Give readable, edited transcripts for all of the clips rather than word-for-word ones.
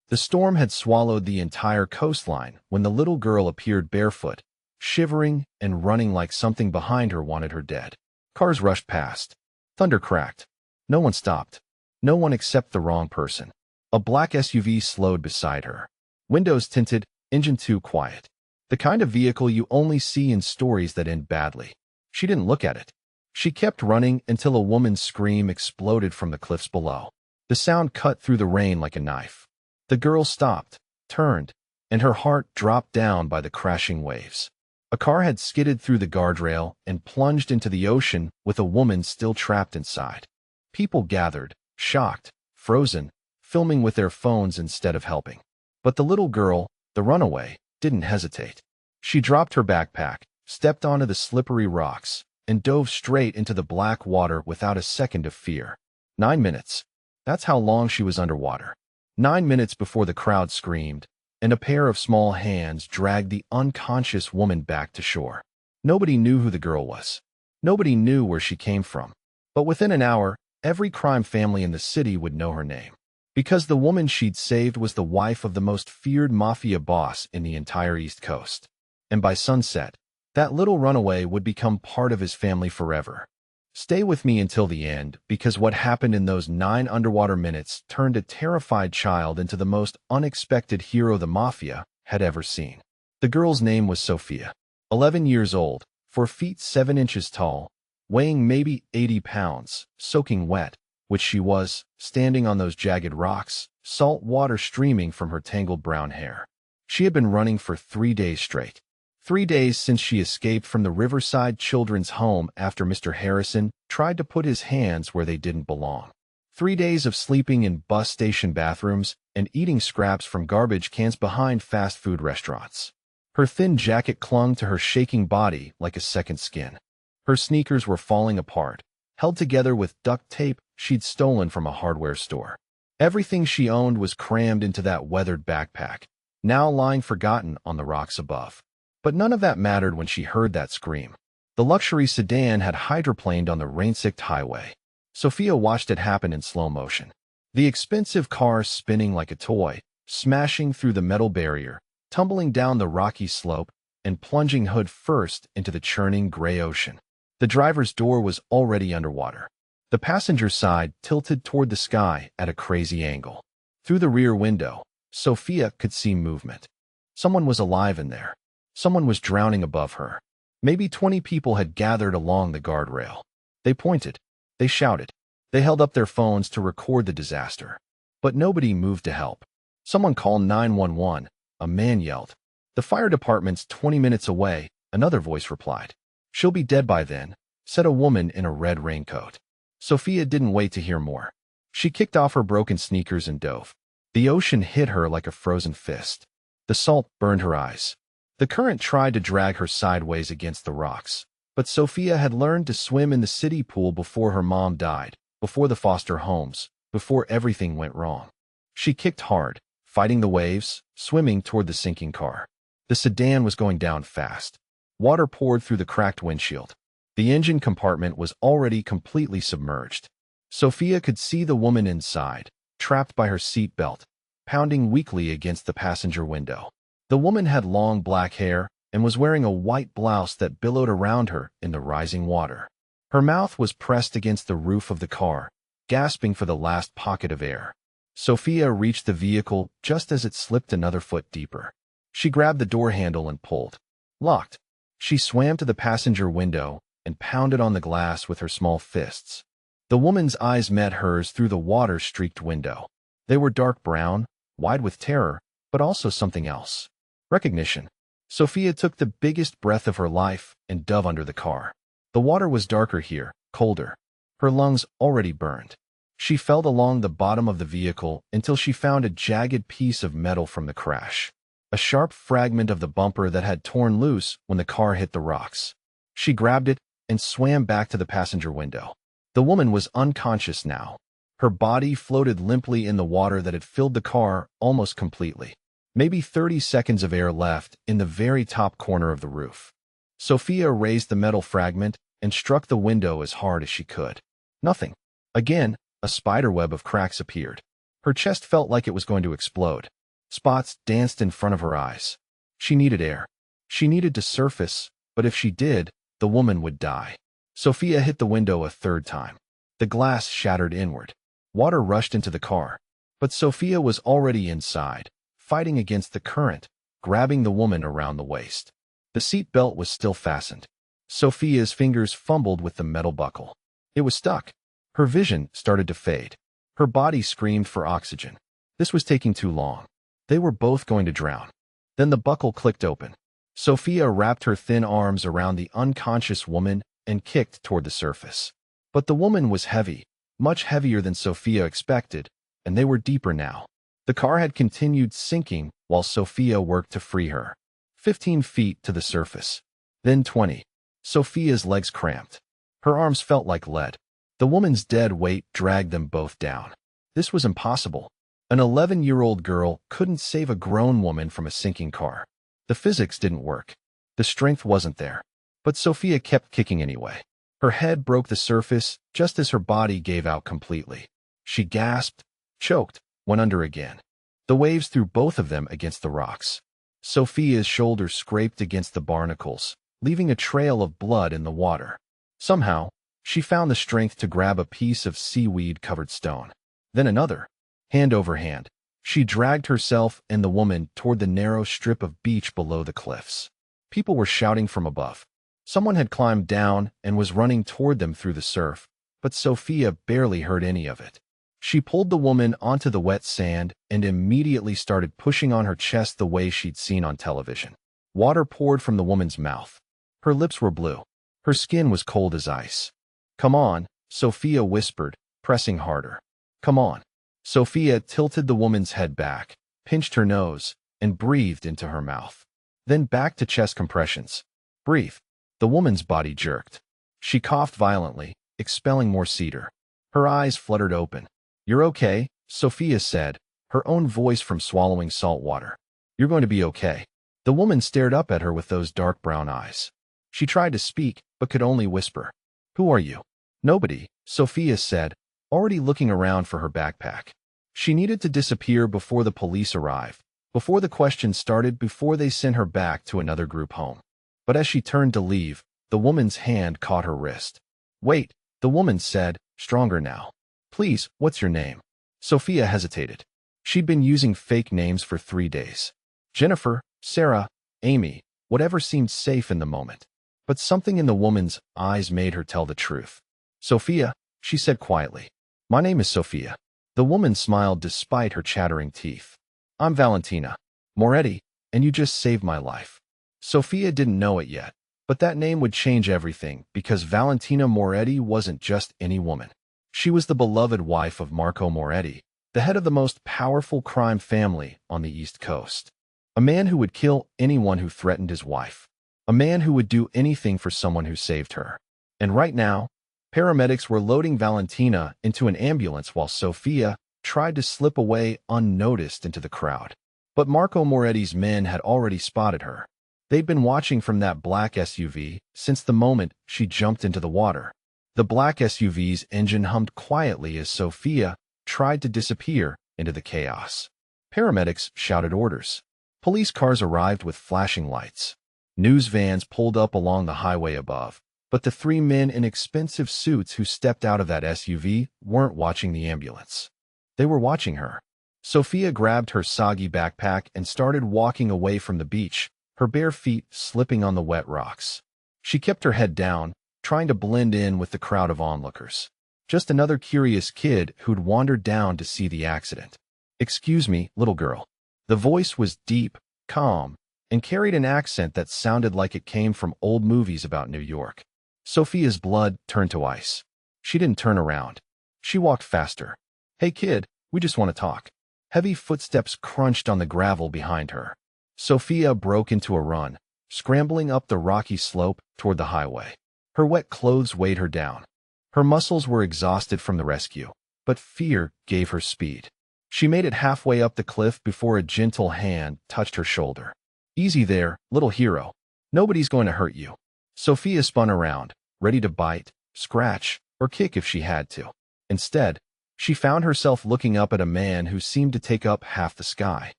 The storm had swallowed the entire coastline when the little girl appeared barefoot, shivering and running like something behind her wanted her dead. Cars rushed past. Thunder cracked. No one stopped. No one except the wrong person. A black SUV slowed beside her. Windows tinted, engine too quiet. The kind of vehicle you only see in stories that end badly. She didn't look at it. She kept running until a woman's scream exploded from the cliffs below. The sound cut through the rain like a knife. The girl stopped, turned, and her heart dropped down by the crashing waves. A car had skidded through the guardrail and plunged into the ocean with a woman still trapped inside. People gathered, shocked, frozen, filming with their phones instead of helping. But the little girl, the runaway, didn't hesitate. She dropped her backpack, stepped onto the slippery rocks, and dove straight into the black water without a second of fear. 9 minutes. That's how long she was underwater. 9 minutes before the crowd screamed, and a pair of small hands dragged the unconscious woman back to shore. Nobody knew who the girl was. Nobody knew where she came from. But within an hour, every crime family in the city would know her name. Because the woman she'd saved was the wife of the most feared Mafia boss in the entire East Coast. And by sunset, that little runaway would become part of his family forever. Stay with me until the end, because what happened in those 9 underwater minutes turned a terrified child into the most unexpected hero the Mafia had ever seen. The girl's name was Sophia. 11 years old, 4 feet 7 inches tall, weighing maybe 80 pounds, soaking wet, which she was, standing on those jagged rocks, salt water streaming from her tangled brown hair. She had been running for 3 days straight. 3 days since she escaped from the Riverside Children's Home after Mr. Harrison tried to put his hands where they didn't belong. 3 days of sleeping in bus station bathrooms and eating scraps from garbage cans behind fast food restaurants. Her thin jacket clung to her shaking body like a second skin. Her sneakers were falling apart, held together with duct tape she'd stolen from a hardware store. Everything she owned was crammed into that weathered backpack, now lying forgotten on the rocks above. But none of that mattered when she heard that scream. The luxury sedan had hydroplaned on the rain-soaked highway. Sophia watched it happen in slow motion. The expensive car spinning like a toy, smashing through the metal barrier, tumbling down the rocky slope, and plunging hood first into the churning gray ocean. The driver's door was already underwater. The passenger side tilted toward the sky at a crazy angle. Through the rear window, Sophia could see movement. Someone was alive in there. Someone was drowning above her. Maybe 20 people had gathered along the guardrail. They pointed. They shouted. They held up their phones to record the disaster. But nobody moved to help. Someone called 911. A man yelled. The fire department's 20 minutes away, another voice replied. She'll be dead by then, said a woman in a red raincoat. Sophia didn't wait to hear more. She kicked off her broken sneakers and dove. The ocean hit her like a frozen fist. The salt burned her eyes. The current tried to drag her sideways against the rocks, but Sophia had learned to swim in the city pool before her mom died, before the foster homes, before everything went wrong. She kicked hard, fighting the waves, swimming toward the sinking car. The sedan was going down fast. Water poured through the cracked windshield. The engine compartment was already completely submerged. Sophia could see the woman inside, trapped by her seat belt, pounding weakly against the passenger window. The woman had long black hair and was wearing a white blouse that billowed around her in the rising water. Her mouth was pressed against the roof of the car, gasping for the last pocket of air. Sophia reached the vehicle just as it slipped another foot deeper. She grabbed the door handle and pulled. Locked. She swam to the passenger window and pounded on the glass with her small fists. The woman's eyes met hers through the water-streaked window. They were dark brown, wide with terror, but also something else. Recognition. Sophia took the biggest breath of her life and dove under the car. The water was darker here, colder. Her lungs already burned. She felt along the bottom of the vehicle until she found a jagged piece of metal from the crash. A sharp fragment of the bumper that had torn loose when the car hit the rocks. She grabbed it and swam back to the passenger window. The woman was unconscious now. Her body floated limply in the water that had filled the car almost completely. Maybe 30 seconds of air left in the very top corner of the roof. Sophia raised the metal fragment and struck the window as hard as she could. Nothing. Again, a spiderweb of cracks appeared. Her chest felt like it was going to explode. Spots danced in front of her eyes. She needed air. She needed to surface, but if she did, the woman would die. Sophia hit the window a third time. The glass shattered inward. Water rushed into the car. But Sophia was already inside, fighting against the current, grabbing the woman around the waist. The seat belt was still fastened. Sophia's fingers fumbled with the metal buckle. It was stuck. Her vision started to fade. Her body screamed for oxygen. This was taking too long. They were both going to drown. Then the buckle clicked open. Sophia wrapped her thin arms around the unconscious woman and kicked toward the surface. But the woman was heavy, much heavier than Sophia expected, and they were deeper now. The car had continued sinking while Sophia worked to free her. 15 feet to the surface. Then 20. Sophia's legs cramped. Her arms felt like lead. The woman's dead weight dragged them both down. This was impossible. An 11-year-old girl couldn't save a grown woman from a sinking car. The physics didn't work. The strength wasn't there. But Sophia kept kicking anyway. Her head broke the surface just as her body gave out completely. She gasped, choked, went under again. The waves threw both of them against the rocks. Sophia's shoulders scraped against the barnacles, leaving a trail of blood in the water. Somehow, she found the strength to grab a piece of seaweed-covered stone. Then another. Hand over hand, she dragged herself and the woman toward the narrow strip of beach below the cliffs. People were shouting from above. Someone had climbed down and was running toward them through the surf, but Sophia barely heard any of it. She pulled the woman onto the wet sand and immediately started pushing on her chest the way she'd seen on television. Water poured from the woman's mouth. Her lips were blue. Her skin was cold as ice. "Come on," Sophia whispered, pressing harder. "Come on." Sophia tilted the woman's head back, pinched her nose, and breathed into her mouth. Then back to chest compressions. "Breathe." The woman's body jerked. She coughed violently, expelling more cedar. Her eyes fluttered open. "You're okay," Sophia said, her own voice from swallowing salt water. "You're going to be okay." The woman stared up at her with those dark brown eyes. She tried to speak, but could only whisper. "Who are you?" "Nobody," Sophia said, already looking around for her backpack. She needed to disappear before the police arrived, before the questions started, before they sent her back to another group home. But as she turned to leave, the woman's hand caught her wrist. "Wait," the woman said, stronger now. "Please, what's your name?" Sophia hesitated. She'd been using fake names for 3 days. Jennifer, Sarah, Amy, whatever seemed safe in the moment. But something in the woman's eyes made her tell the truth. "Sophia," she said quietly. "My name is Sophia." The woman smiled despite her chattering teeth. "I'm Valentina Moretti, and you just saved my life." Sophia didn't know it yet, but that name would change everything because Valentina Moretti wasn't just any woman. She was the beloved wife of Marco Moretti, the head of the most powerful crime family on the East Coast. A man who would kill anyone who threatened his wife. A man who would do anything for someone who saved her. And right now, paramedics were loading Valentina into an ambulance while Sophia tried to slip away unnoticed into the crowd. But Marco Moretti's men had already spotted her. They'd been watching from that black SUV since the moment she jumped into the water. The black SUV's engine hummed quietly as Sophia tried to disappear into the chaos. Paramedics shouted orders. Police cars arrived with flashing lights. News vans pulled up along the highway above. But the 3 men in expensive suits who stepped out of that SUV weren't watching the ambulance. They were watching her. Sophia grabbed her soggy backpack and started walking away from the beach, her bare feet slipping on the wet rocks. She kept her head down, trying to blend in with the crowd of onlookers. Just another curious kid who'd wandered down to see the accident. "Excuse me, little girl." The voice was deep, calm, and carried an accent that sounded like it came from old movies about New York. Sophia's blood turned to ice. She didn't turn around. She walked faster. "Hey kid, we just want to talk." Heavy footsteps crunched on the gravel behind her. Sophia broke into a run, scrambling up the rocky slope toward the highway. Her wet clothes weighed her down. Her muscles were exhausted from the rescue, but fear gave her speed. She made it halfway up the cliff before a gentle hand touched her shoulder. "Easy there, little hero. Nobody's going to hurt you." Sophia spun around, ready to bite, scratch, or kick if she had to. Instead, she found herself looking up at a man who seemed to take up half the sky.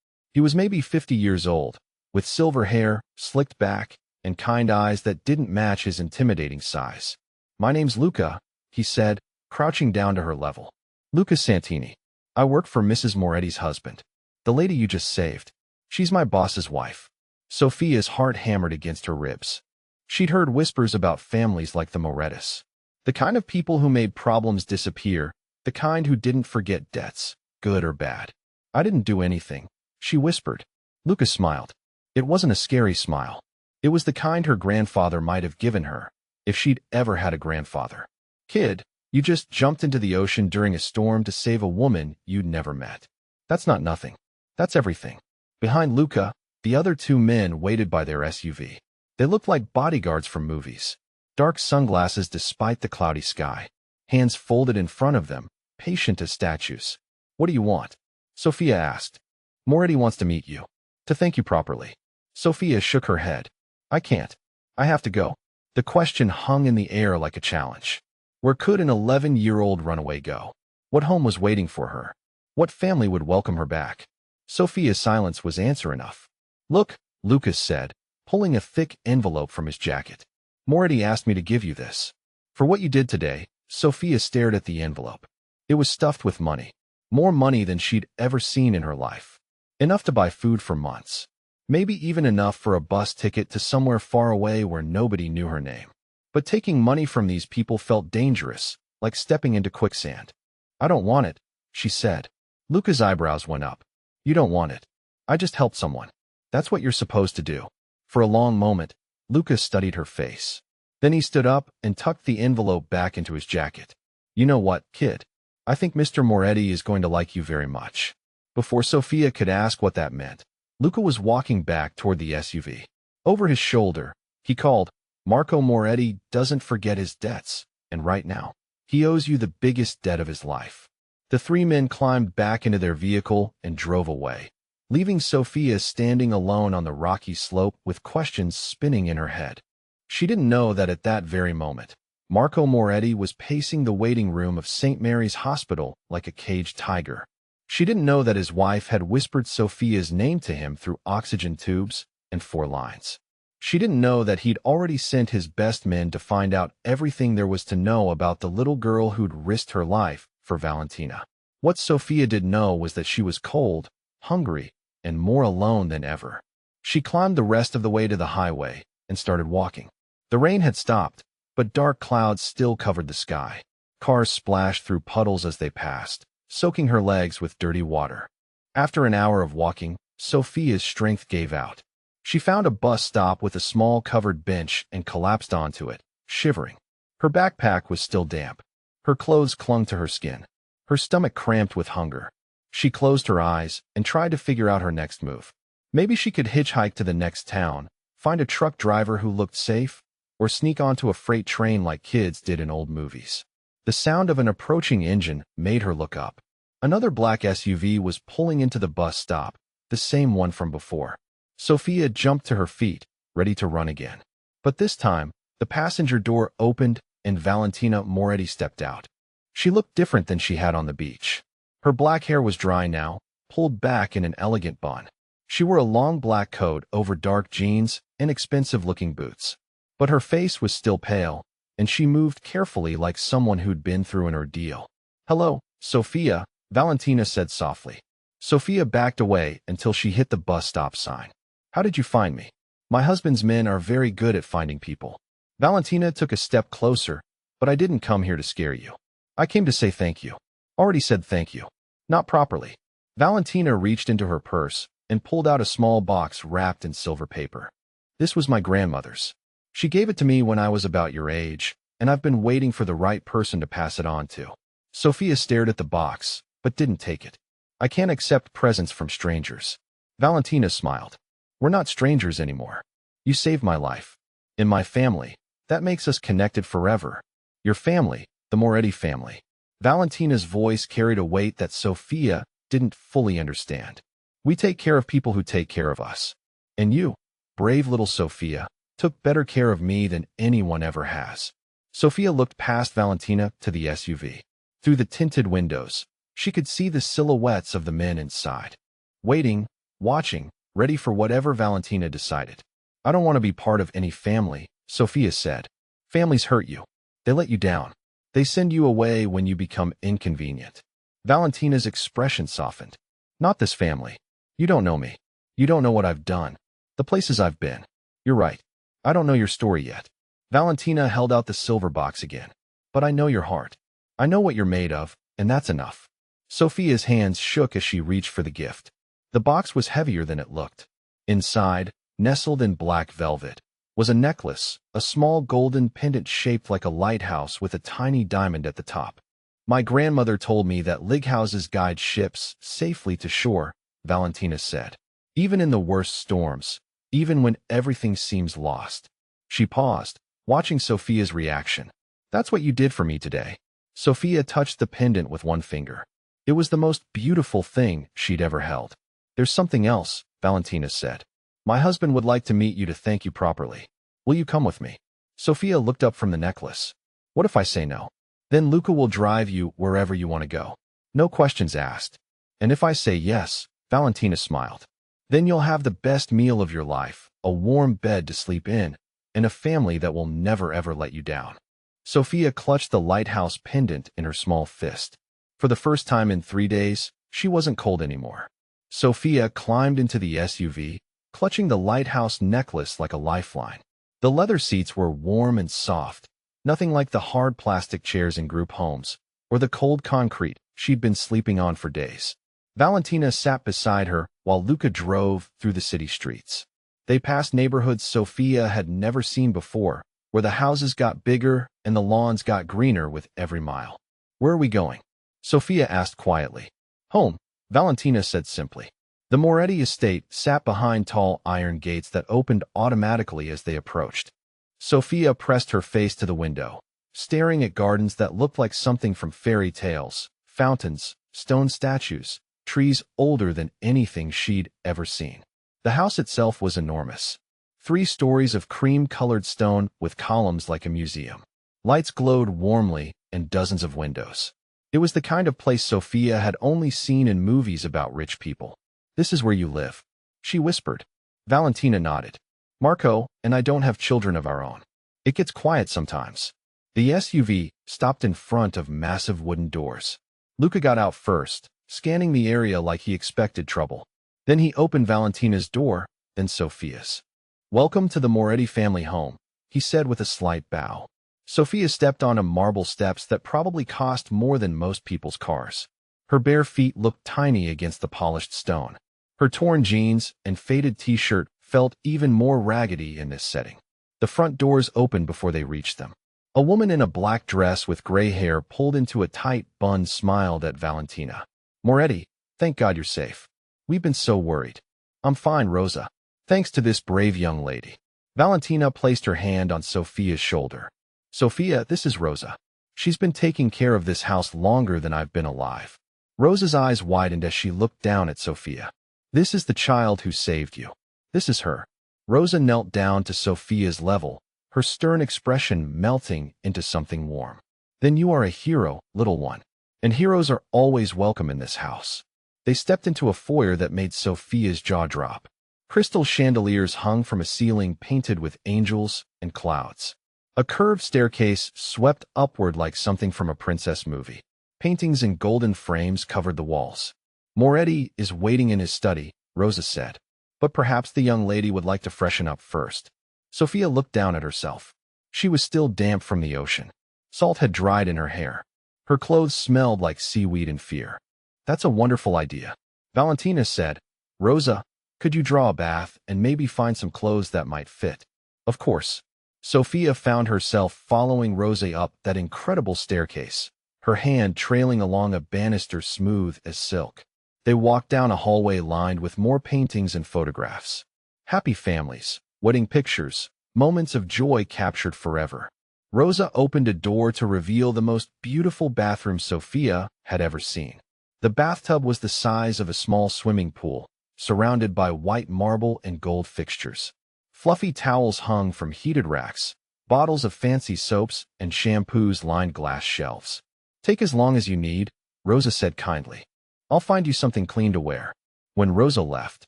He was maybe 50 years old, with silver hair, slicked back, and kind eyes that didn't match his intimidating size. "My name's Luca," he said, crouching down to her level. "Luca Santini. I work for Mrs. Moretti's husband. The lady you just saved. She's my boss's wife." Sophia's heart hammered against her ribs. She'd heard whispers about families like the Morettis. The kind of people who made problems disappear, the kind who didn't forget debts, good or bad. "I didn't do anything," she whispered. Luca smiled. It wasn't a scary smile. It was the kind her grandfather might have given her, if she'd ever had a grandfather. "Kid, you just jumped into the ocean during a storm to save a woman you'd never met. That's not nothing. That's everything." Behind Luca, the other two men waited by their SUV. They looked like bodyguards from movies. Dark sunglasses despite the cloudy sky. Hands folded in front of them, patient as statues. "What do you want?" Sophia asked. "Moretti wants to meet you. To thank you properly." Sophia shook her head. "I can't. I have to go." The question hung in the air like a challenge. Where could an 11-year-old runaway go? What home was waiting for her? What family would welcome her back? Sophia's silence was answer enough. "Look," Lucas said, pulling a thick envelope from his jacket. "Moretti asked me to give you this. For what you did today." Sophia stared at the envelope. It was stuffed with money. More money than she'd ever seen in her life. Enough to buy food for months. Maybe even enough for a bus ticket to somewhere far away where nobody knew her name. But taking money from these people felt dangerous, like stepping into quicksand. "I don't want it," she said. Luca's eyebrows went up. "You don't want it. I just helped someone. That's what you're supposed to do." For a long moment, Lucas studied her face. Then he stood up and tucked the envelope back into his jacket. "You know what, kid? I think Mr. Moretti is going to like you very much." Before Sophia could ask what that meant, Luca was walking back toward the SUV. Over his shoulder, he called, "Marco Moretti doesn't forget his debts, and right now, he owes you the biggest debt of his life." The three men climbed back into their vehicle and drove away, leaving Sophia standing alone on the rocky slope with questions spinning in her head. She didn't know that at that very moment, Marco Moretti was pacing the waiting room of St. Mary's Hospital like a caged tiger. She didn't know that his wife had whispered Sophia's name to him through oxygen tubes and 4 lines. She didn't know that he'd already sent his best men to find out everything there was to know about the little girl who'd risked her life for Valentina. What Sophia did know was that she was cold, hungry, and more alone than ever. She climbed the rest of the way to the highway and started walking. The rain had stopped, but dark clouds still covered the sky. Cars splashed through puddles as they passed, soaking her legs with dirty water. After an hour of walking, Sophia's strength gave out. She found a bus stop with a small covered bench and collapsed onto it, shivering. Her backpack was still damp. Her clothes clung to her skin. Her stomach cramped with hunger. She closed her eyes and tried to figure out her next move. Maybe she could hitchhike to the next town, find a truck driver who looked safe, or sneak onto a freight train like kids did in old movies. The sound of an approaching engine made her look up. Another black SUV was pulling into the bus stop, the same one from before. Sophia jumped to her feet, ready to run again. But this time, the passenger door opened and Valentina Moretti stepped out. She looked different than she had on the beach. Her black hair was dry now, pulled back in an elegant bun. She wore a long black coat over dark jeans and expensive-looking boots. But her face was still pale, and she moved carefully like someone who'd been through an ordeal. "Hello, Sophia," Valentina said softly. Sophia backed away until she hit the bus stop sign. "How did you find me?" "My husband's men are very good at finding people." Valentina took a step closer, "But I didn't come here to scare you. I came to say thank you." "Already said thank you." "Not properly." Valentina reached into her purse and pulled out a small box wrapped in silver paper. "This was my grandmother's. She gave it to me when I was about your age, and I've been waiting for the right person to pass it on to." Sophia stared at the box, but didn't take it. "I can't accept presents from strangers." Valentina smiled. "We're not strangers anymore. You saved my life. In my family, that makes us connected forever. Your family, the Moretti family." Valentina's voice carried a weight that Sophia didn't fully understand. "We take care of people who take care of us. And you, brave little Sophia, took better care of me than anyone ever has." Sophia looked past Valentina to the SUV. Through the tinted windows, she could see the silhouettes of the men inside. Waiting, watching, ready for whatever Valentina decided. I don't want to be part of any family, Sophia said. Families hurt you. They let you down. They send you away when you become inconvenient. Valentina's expression softened. Not this family. You don't know me. You don't know what I've done. The places I've been. You're right. I don't know your story yet. Valentina held out the silver box again. But I know your heart. I know what you're made of, and that's enough. Sophia's hands shook as she reached for the gift. The box was heavier than it looked. Inside, nestled in black velvet, was a necklace, a small golden pendant shaped like a lighthouse with a tiny diamond at the top. My grandmother told me that lighthouses guide ships safely to shore, Valentina said. Even in the worst storms, even when everything seems lost. She paused, watching Sophia's reaction. That's what you did for me today. Sophia touched the pendant with one finger. It was the most beautiful thing she'd ever held. There's something else, Valentina said. My husband would like to meet you to thank you properly. Will you come with me? Sophia looked up from the necklace. What if I say no? Then Luca will drive you wherever you want to go. No questions asked. And if I say yes, Valentina smiled. Then you'll have the best meal of your life, a warm bed to sleep in, and a family that will never ever let you down. Sophia clutched the lighthouse pendant in her small fist. For the first time in 3 days, she wasn't cold anymore. Sophia climbed into the SUV, clutching the lighthouse necklace like a lifeline. The leather seats were warm and soft, nothing like the hard plastic chairs in group homes, or the cold concrete she'd been sleeping on for days. Valentina sat beside her while Luca drove through the city streets. They passed neighborhoods Sophia had never seen before, where the houses got bigger and the lawns got greener with every mile. Where are we going? Sophia asked quietly. Home, Valentina said simply. The Moretti estate sat behind tall iron gates that opened automatically as they approached. Sophia pressed her face to the window, staring at gardens that looked like something from fairy tales, fountains, stone statues, trees older than anything she'd ever seen. The house itself was enormous. 3 stories of cream-colored stone with columns like a museum. Lights glowed warmly and dozens of windows. It was the kind of place Sophia had only seen in movies about rich people. This is where you live, she whispered. Valentina nodded. Marco and I don't have children of our own. It gets quiet sometimes. The SUV stopped in front of massive wooden doors. Luca got out first, scanning the area like he expected trouble. Then he opened Valentina's door, then Sophia's. Welcome to the Moretti family home, he said with a slight bow. Sophia stepped onto marble steps that probably cost more than most people's cars. Her bare feet looked tiny against the polished stone. Her torn jeans and faded t-shirt felt even more raggedy in this setting. The front doors opened before they reached them. A woman in a black dress with gray hair pulled into a tight bun smiled at Valentina. Moretti, thank God you're safe. We've been so worried. I'm fine, Rosa. Thanks to this brave young lady. Valentina placed her hand on Sophia's shoulder. Sophia, this is Rosa. She's been taking care of this house longer than I've been alive. Rosa's eyes widened as she looked down at Sophia. This is the child who saved you. This is her. Rosa knelt down to Sophia's level, her stern expression melting into something warm. Then you are a hero, little one. And heroes are always welcome in this house. They stepped into a foyer that made Sophia's jaw drop. Crystal chandeliers hung from a ceiling painted with angels and clouds. A curved staircase swept upward like something from a princess movie. Paintings in golden frames covered the walls. Moretti is waiting in his study, Rosa said. But perhaps the young lady would like to freshen up first. Sophia looked down at herself. She was still damp from the ocean. Salt had dried in her hair. Her clothes smelled like seaweed and fear. That's a wonderful idea. Valentina said, Rosa, could you draw a bath and maybe find some clothes that might fit? Of course. Sophia found herself following Rosa up that incredible staircase, her hand trailing along a banister smooth as silk. They walked down a hallway lined with more paintings and photographs. Happy families, wedding pictures, moments of joy captured forever. Rosa opened a door to reveal the most beautiful bathroom Sophia had ever seen. The bathtub was the size of a small swimming pool, surrounded by white marble and gold fixtures. Fluffy towels hung from heated racks, bottles of fancy soaps and shampoos lined glass shelves. Take as long as you need, Rosa said kindly. I'll find you something clean to wear. When Rosa left,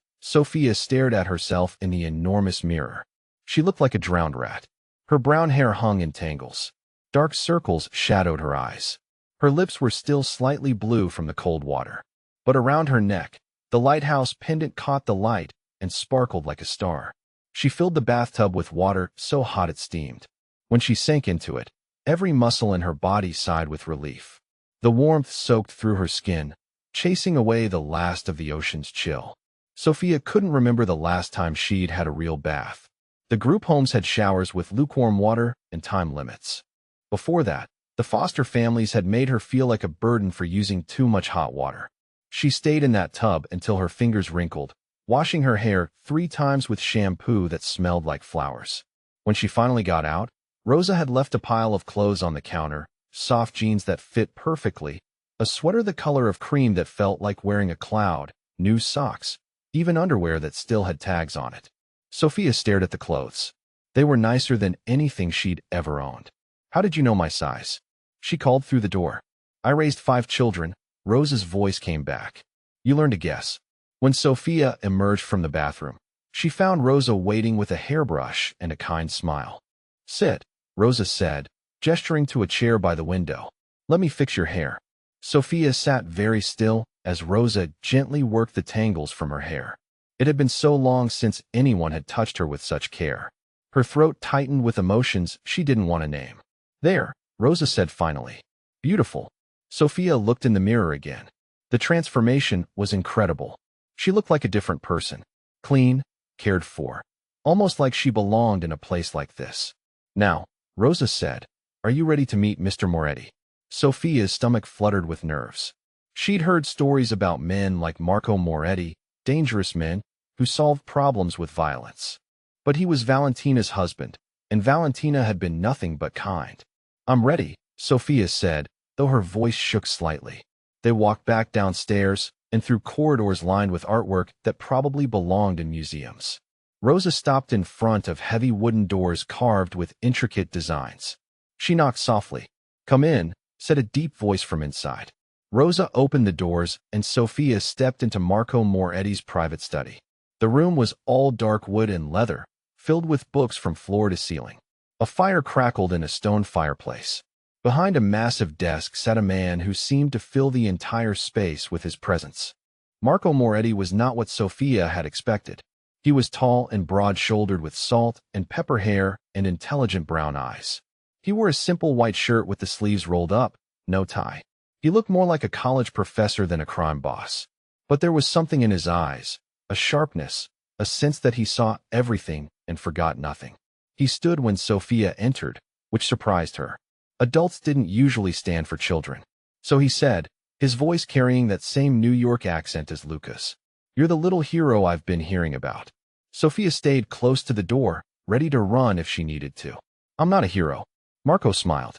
Sophia stared at herself in the enormous mirror. She looked like a drowned rat. Her brown hair hung in tangles. Dark circles shadowed her eyes. Her lips were still slightly blue from the cold water. But around her neck, the lighthouse pendant caught the light and sparkled like a star. She filled the bathtub with water so hot it steamed. When she sank into it, every muscle in her body sighed with relief. The warmth soaked through her skin, chasing away the last of the ocean's chill. Sophia couldn't remember the last time she'd had a real bath. The group homes had showers with lukewarm water and time limits. Before that, the foster families had made her feel like a burden for using too much hot water. She stayed in that tub until her fingers wrinkled, washing her hair 3 times with shampoo that smelled like flowers. When she finally got out, Rosa had left a pile of clothes on the counter, soft jeans that fit perfectly, a sweater the color of cream that felt like wearing a cloud, new socks, even underwear that still had tags on it. Sophia stared at the clothes. They were nicer than anything she'd ever owned. "How did you know my size?" she called through the door. "I raised 5 children," Rosa's voice came back. "You learned to guess." When Sophia emerged from the bathroom, she found Rosa waiting with a hairbrush and a kind smile. "Sit," Rosa said, gesturing to a chair by the window. "Let me fix your hair." Sophia sat very still as Rosa gently worked the tangles from her hair. It had been so long since anyone had touched her with such care. Her throat tightened with emotions she didn't want to name. "There," Rosa said finally. "Beautiful." Sophia looked in the mirror again. The transformation was incredible. She looked like a different person. Clean, cared for. Almost like she belonged in a place like this. "Now," Rosa said, "are you ready to meet Mr. Moretti?" Sophia's stomach fluttered with nerves. She'd heard stories about men like Marco Moretti, dangerous men, who solved problems with violence. But he was Valentina's husband, and Valentina had been nothing but kind. "I'm ready," Sophia said, though her voice shook slightly. They walked back downstairs and through corridors lined with artwork that probably belonged in museums. Rosa stopped in front of heavy wooden doors carved with intricate designs. She knocked softly. "Come in," said a deep voice from inside. Rosa opened the doors, and Sophia stepped into Marco Moretti's private study. The room was all dark wood and leather, filled with books from floor to ceiling. A fire crackled in a stone fireplace. Behind a massive desk sat a man who seemed to fill the entire space with his presence. Marco Moretti was not what Sophia had expected. He was tall and broad-shouldered with salt and pepper hair and intelligent brown eyes. He wore a simple white shirt with the sleeves rolled up, no tie. He looked more like a college professor than a crime boss. But there was something in his eyes, a sharpness, a sense that he saw everything and forgot nothing. He stood when Sophia entered, which surprised her. Adults didn't usually stand for children. So he said, his voice carrying that same New York accent as Lucas. "You're the little hero I've been hearing about." Sophia stayed close to the door, ready to run if she needed to. "I'm not a hero." Marco smiled.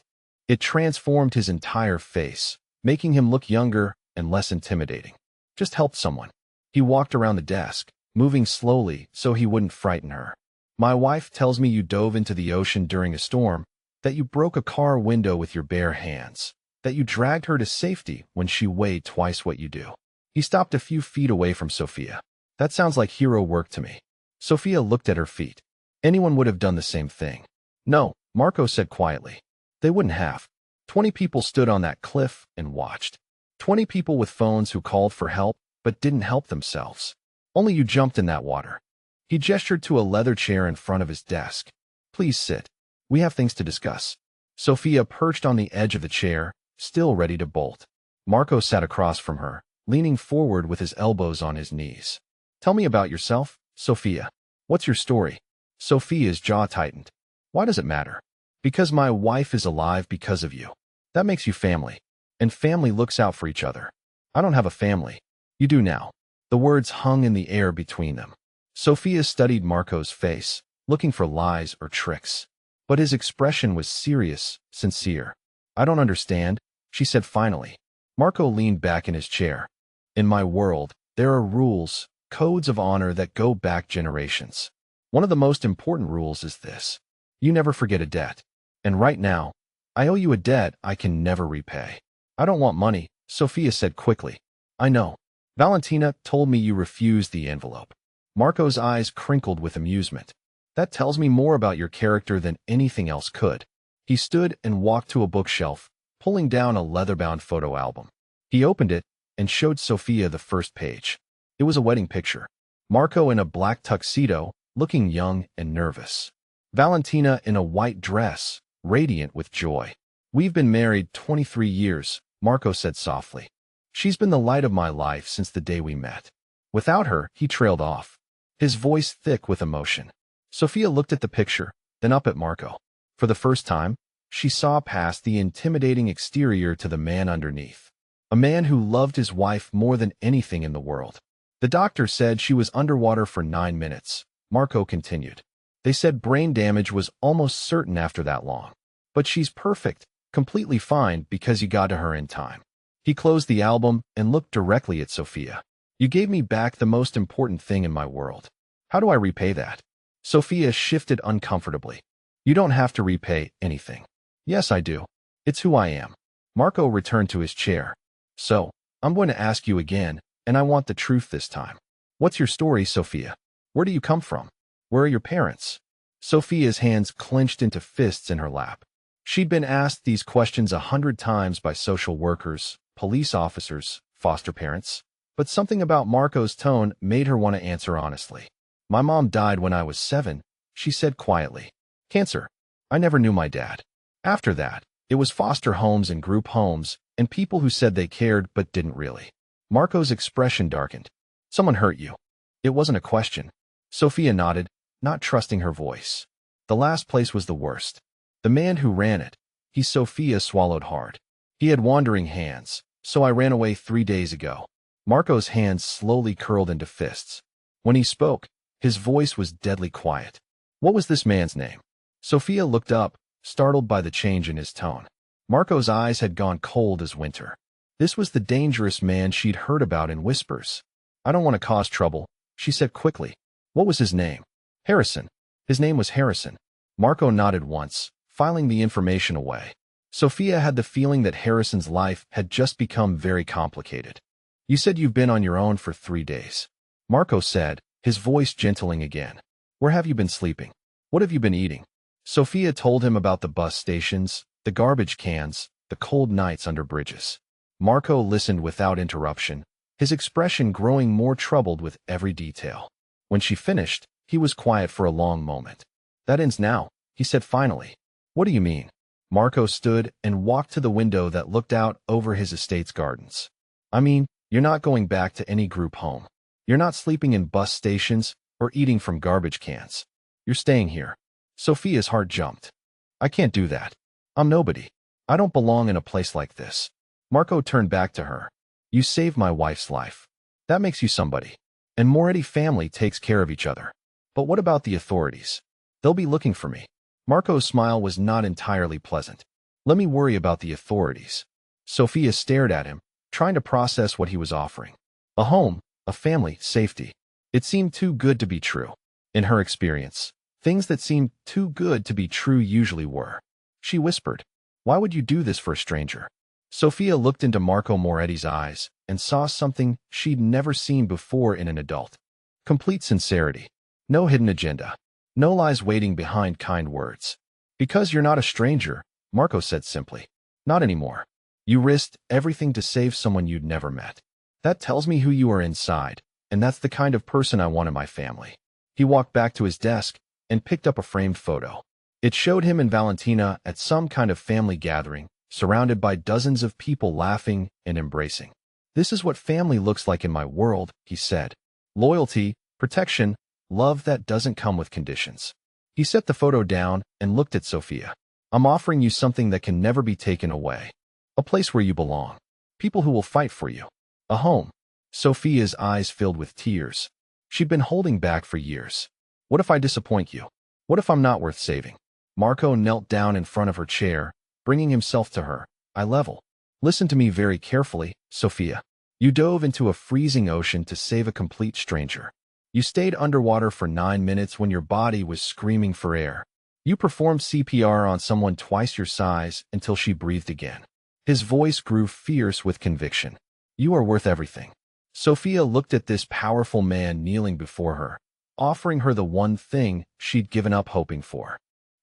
It transformed his entire face, making him look younger and less intimidating. "Just helped someone." He walked around the desk, moving slowly so he wouldn't frighten her. "My wife tells me you dove into the ocean during a storm, that you broke a car window with your bare hands, that you dragged her to safety when she weighed twice what you do." He stopped a few feet away from Sophia. "That sounds like hero work to me." Sophia looked at her feet. Anyone would have done the same thing. "No," Marco said quietly. "They wouldn't have." 20 people stood on that cliff and watched. 20 people with phones who called for help but didn't help themselves. Only you jumped in that water. He gestured to a leather chair in front of his desk. "Please sit. We have things to discuss." Sophia perched on the edge of the chair, still ready to bolt. Marco sat across from her, leaning forward with his elbows on his knees. "Tell me about yourself, Sophia. What's your story?" Sophia's jaw tightened. "Why does it matter?" "Because my wife is alive because of you. That makes you family. And family looks out for each other. I don't have a family. You do now." The words hung in the air between them. Sophia studied Marco's face, looking for lies or tricks. But his expression was serious, sincere. "I don't understand," she said finally. Marco leaned back in his chair. "In my world, there are rules, codes of honor that go back generations. One of the most important rules is this: you never forget a debt. And right now, I owe you a debt I can never repay." "I don't want money," Sophia said quickly. "I know. Valentina told me you refused the envelope." Marco's eyes crinkled with amusement. That tells me more about your character than anything else could. He stood and walked to a bookshelf, pulling down a leather-bound photo album. He opened it and showed Sophia the first page. It was a wedding picture. Marco in a black tuxedo, looking young and nervous. Valentina in a white dress, radiant with joy. "We've been married 23 years, Marco said softly. "She's been the light of my life since the day we met." Without her, he trailed off, his voice thick with emotion. Sophia looked at the picture, then up at Marco. For the first time, she saw past the intimidating exterior to the man underneath. A man who loved his wife more than anything in the world. "The doctor said she was underwater for 9 minutes, Marco continued. "They said brain damage was almost certain after that long. But she's perfect, completely fine because you got to her in time." He closed the album and looked directly at Sophia. "You gave me back the most important thing in my world. How do I repay that?" Sophia shifted uncomfortably. "You don't have to repay anything." "Yes, I do. It's who I am." Marco returned to his chair. "So, I'm going to ask you again, and I want the truth this time. What's your story, Sophia? Where do you come from? Where are your parents?" Sophia's hands clenched into fists in her lap. She'd been asked these questions 100 times by social workers, police officers, foster parents, but something about Marco's tone made her want to answer honestly. "My mom died when I was 7, she said quietly. "Cancer. I never knew my dad. After that, it was foster homes and group homes, and people who said they cared but didn't really." Marco's expression darkened. "Someone hurt you?" It wasn't a question. Sophia nodded, not trusting her voice. "The last place was the worst. The man who ran it." Sophia swallowed hard. "He had wandering hands, so I ran away 3 days ago." Marco's hands slowly curled into fists. When he spoke, his voice was deadly quiet. "What was this man's name?" Sophia looked up, startled by the change in his tone. Marco's eyes had gone cold as winter. This was the dangerous man she'd heard about in whispers. "I don't want to cause trouble," she said quickly. "What was his name?" "Harrison. His name was Harrison." Marco nodded once, filing the information away. Sophia had the feeling that Harrison's life had just become very complicated. "You said you've been on your own for 3 days." Marco said, his voice gentling again. "Where have you been sleeping? What have you been eating?" Sophia told him about the bus stations, the garbage cans, the cold nights under bridges. Marco listened without interruption, his expression growing more troubled with every detail. When she finished, he was quiet for a long moment. "That ends now," he said finally. "What do you mean?" Marco stood and walked to the window that looked out over his estate's gardens. "I mean, you're not going back to any group home. You're not sleeping in bus stations or eating from garbage cans. You're staying here." Sophia's heart jumped. "I can't do that. I'm nobody. I don't belong in a place like this." Marco turned back to her. "You saved my wife's life. That makes you somebody. And Moretti family takes care of each other. But what about the authorities? They'll be looking for me." Marco's smile was not entirely pleasant. "Let me worry about the authorities." Sophia stared at him, trying to process what he was offering. A home, a family, safety. It seemed too good to be true. In her experience, things that seemed too good to be true usually were. She whispered, "Why would you do this for a stranger?" Sophia looked into Marco Moretti's eyes and saw something she'd never seen before in an adult. Complete sincerity. No hidden agenda. No lies waiting behind kind words. "Because you're not a stranger," Marco said simply. "Not anymore. You risked everything to save someone you'd never met. That tells me who you are inside, and that's the kind of person I want in my family." He walked back to his desk and picked up a framed photo. It showed him and Valentina at some kind of family gathering, surrounded by dozens of people laughing and embracing. "This is what family looks like in my world," he said. "Loyalty, protection, love that doesn't come with conditions." He set the photo down and looked at Sophia. "I'm offering you something that can never be taken away. A place where you belong. People who will fight for you. A home." Sophia's eyes filled with tears. She'd been holding back for years. "What if I disappoint you? What if I'm not worth saving?" Marco knelt down in front of her chair, bringing himself to her. "Eye level. Listen to me very carefully, Sophia. You dove into a freezing ocean to save a complete stranger. You stayed underwater for 9 minutes when your body was screaming for air. You performed CPR on someone twice your size until she breathed again." His voice grew fierce with conviction. "You are worth everything." Sophia looked at this powerful man kneeling before her, offering her the one thing she'd given up hoping for.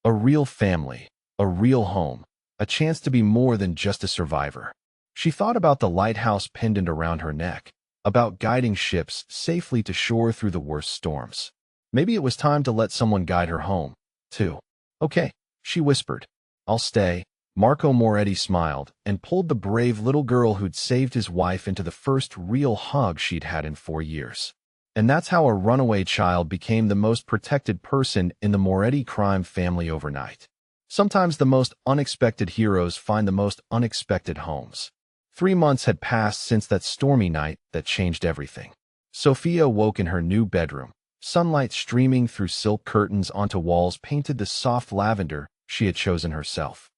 A real family, a real home, a chance to be more than just a survivor. She thought about the lighthouse pendant around her neck, about guiding ships safely to shore through the worst storms. Maybe it was time to let someone guide her home, too. Okay, she whispered. I'll stay. Marco Moretti smiled and pulled the brave little girl who'd saved his wife into the first real hug she'd had in 4 years. And that's how a runaway child became the most protected person in the Moretti crime family overnight. Sometimes the most unexpected heroes find the most unexpected homes. 3 months had passed since that stormy night that changed everything. Sophia woke in her new bedroom, sunlight streaming through silk curtains onto walls painted the soft lavender she had chosen herself.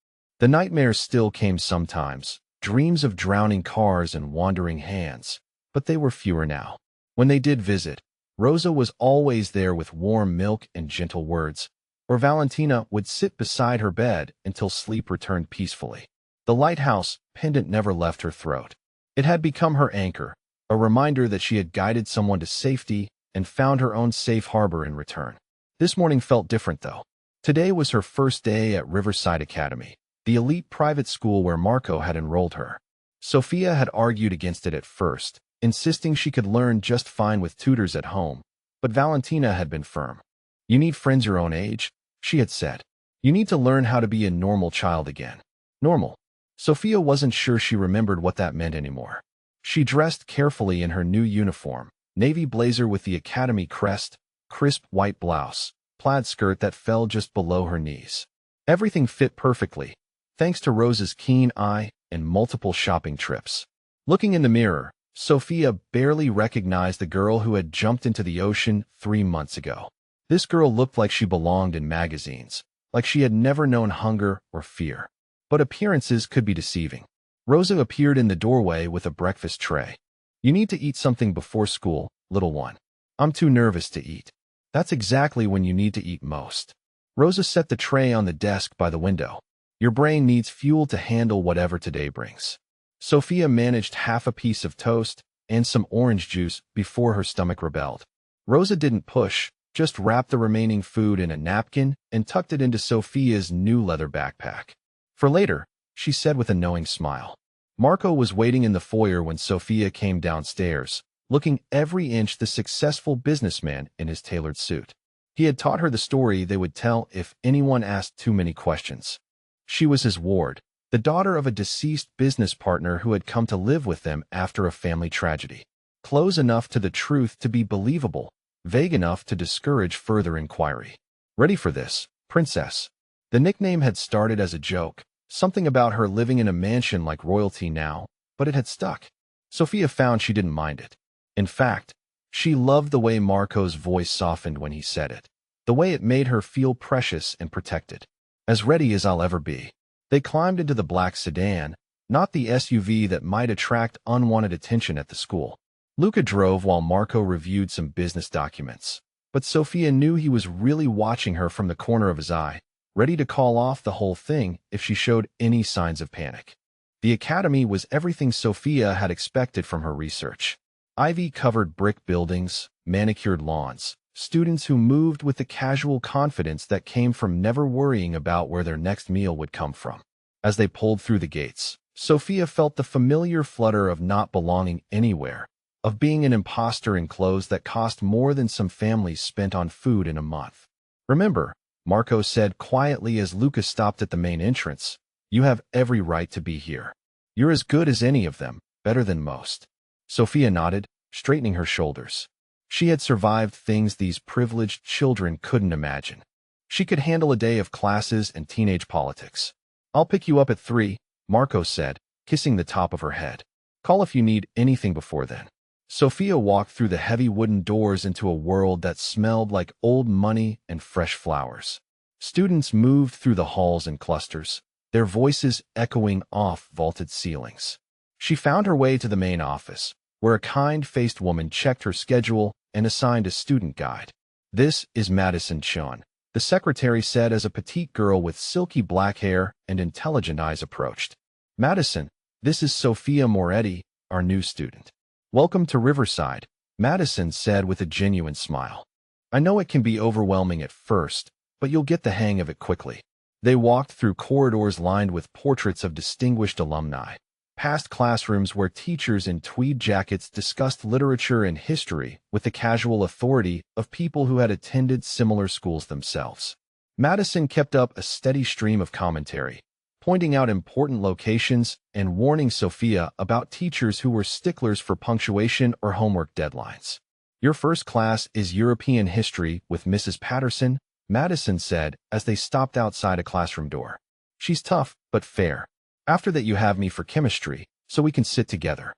The nightmares still came sometimes, dreams of drowning cars and wandering hands, but they were fewer now. When they did visit, Rosa was always there with warm milk and gentle words, or Valentina would sit beside her bed until sleep returned peacefully. The lighthouse pendant never left her throat. It had become her anchor, a reminder that she had guided someone to safety and found her own safe harbor in return. This morning felt different, though. Today was her first day at Riverside Academy, the elite private school where Marco had enrolled her. Sophia had argued against it at first, insisting she could learn just fine with tutors at home, but Valentina had been firm. You need friends your own age, she had said. You need to learn how to be a normal child again. Normal. Sophia wasn't sure she remembered what that meant anymore. She dressed carefully in her new uniform, navy blazer with the academy crest, crisp white blouse, plaid skirt that fell just below her knees. Everything fit perfectly, thanks to Rose's keen eye and multiple shopping trips. Looking in the mirror, Sophia barely recognized the girl who had jumped into the ocean 3 months ago. This girl looked like she belonged in magazines, like she had never known hunger or fear. But appearances could be deceiving. Rosa appeared in the doorway with a breakfast tray. You need to eat something before school, little one. I'm too nervous to eat. That's exactly when you need to eat most. Rosa set the tray on the desk by the window. Your brain needs fuel to handle whatever today brings. Sophia managed half a piece of toast and some orange juice before her stomach rebelled. Rosa didn't push, just wrapped the remaining food in a napkin and tucked it into Sophia's new leather backpack. For later, she said with a knowing smile. Marco was waiting in the foyer when Sophia came downstairs, looking every inch the successful businessman in his tailored suit. He had taught her the story they would tell if anyone asked too many questions. She was his ward, the daughter of a deceased business partner who had come to live with them after a family tragedy. Close enough to the truth to be believable, vague enough to discourage further inquiry. Ready for this, princess? The nickname had started as a joke, something about her living in a mansion like royalty now, but it had stuck. Sophia found she didn't mind it. In fact, she loved the way Marco's voice softened when he said it, the way it made her feel precious and protected. As ready as I'll ever be. They climbed into the black sedan, not the SUV that might attract unwanted attention at the school. Luca drove while Marco reviewed some business documents, but Sophia knew he was really watching her from the corner of his eye, ready to call off the whole thing if she showed any signs of panic. The academy was everything Sophia had expected from her research. Ivy-covered brick buildings, manicured lawns, students who moved with the casual confidence that came from never worrying about where their next meal would come from. As they pulled through the gates, Sophia felt the familiar flutter of not belonging anywhere, of being an imposter in clothes that cost more than some families spent on food in a month. Remember, Marco said quietly as Lucas stopped at the main entrance, you have every right to be here. You're as good as any of them, better than most. Sophia nodded, straightening her shoulders. She had survived things these privileged children couldn't imagine. She could handle a day of classes and teenage politics. I'll pick you up at 3, Marco said, kissing the top of her head. Call if you need anything before then. Sophia walked through the heavy wooden doors into a world that smelled like old money and fresh flowers. Students moved through the halls in clusters, their voices echoing off vaulted ceilings. She found her way to the main office, where a kind-faced woman checked her schedule and assigned a student guide. This is Madison Chun, the secretary said as a petite girl with silky black hair and intelligent eyes approached. Madison, this is Sophia Moretti, our new student. Welcome to Riverside, Madison said with a genuine smile. I know it can be overwhelming at first, but you'll get the hang of it quickly. They walked through corridors lined with portraits of distinguished alumni, past classrooms where teachers in tweed jackets discussed literature and history with the casual authority of people who had attended similar schools themselves. Madison kept up a steady stream of commentary, pointing out important locations and warning Sophia about teachers who were sticklers for punctuation or homework deadlines. Your first class is European history with Mrs. Patterson, Madison said as they stopped outside a classroom door. She's tough, but fair. After that you have me for chemistry, so we can sit together.